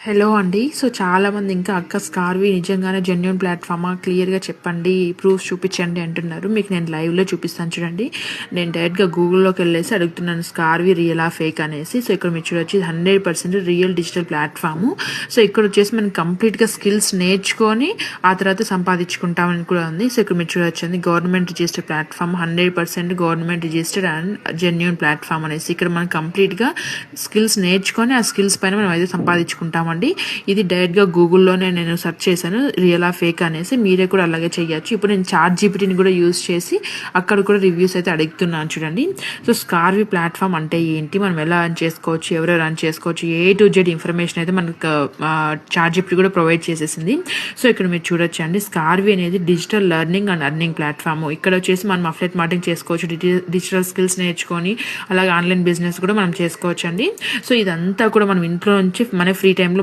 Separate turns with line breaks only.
Hello అండి. So, చాలామంది ఇంకా అక్క స్కార్వి నిజంగానే జెన్యూన్ ప్లాట్‌ఫామా? క్లియర్‌గా చెప్పండి. ప్రూఫ్స్ చూపిచ్చండి అంటున్నారు. మీకు నేను లైవ్‌లో చూపిస్తాను చూడండి. నేను డైరెక్ట్‌గా గూగుల్‌లోకెళ్ళేసి అడుగుతున్నాను స్కార్వి రియలా? ఫేక్ అనేసి. సో, ఇక్కడ మీరు చూడొచ్చు ఇది 100% రియల్ డిజిటల్ ప్లాట్‌ఫాము. సో, ఇక్కడొచ్చేసి మనం కంప్లీట్‌గా స్కిల్స్ నేర్చుకొని ఆ తర్వాత సంపాదించుకుంటామని కూడా ఉంది. సో, ఇక్కడ మీరు చూడొచ్చండి government registered platform 100% government registered and genuine platform అనేసి. ఇక్కడ మనం కంప్లీట్‌గా స్కిల్స్ నేర్చుకొని ఆ స్కిల్స్ పైన మనం అయితే సంపాదించుకుంటామండి. ఇది డైరెక్ట్గా గూగుల్లోనే నేను సెర్చ్ చేశాను రియలా ఫేక్ అనేసి. మీరే కూడా అలాగే చేయొచ్చు. ఇప్పుడు నేను చాట్ జీపీటీని కూడా యూజ్ చేసి అక్కడ కూడా రివ్యూస్ అయితే అడుగుతున్నాను చూడండి. సో స్కార్వి ప్లాట్ఫామ్ అంటే ఏంటి, మనం ఎలా రన్ చేసుకోవచ్చు, ఎవరెవరు రన్ చేసుకోవచ్చు, A to Z ఇన్ఫర్మేషన్ అయితే మనకు చాట్ జీపీటీ కూడా ప్రొవైడ్ చేసేసింది. సో ఇక్కడ మీరు చూడొచ్చు అండి, స్కార్వి అనేది digital learning and earning platform. ఇక్కడ వచ్చేసి మనం అఫ్లెట్ మార్కెటింగ్ చేసుకోవచ్చు, డిజిటల్ స్కిల్స్ నేర్చుకొని అలాగే ఆన్లైన్ బిజినెస్ కూడా మనం చేసుకోవచ్చు అండి. సో ఇదంతా కూడా మనం ఇంట్లో నుంచి మన ఫ్రీ టైంలో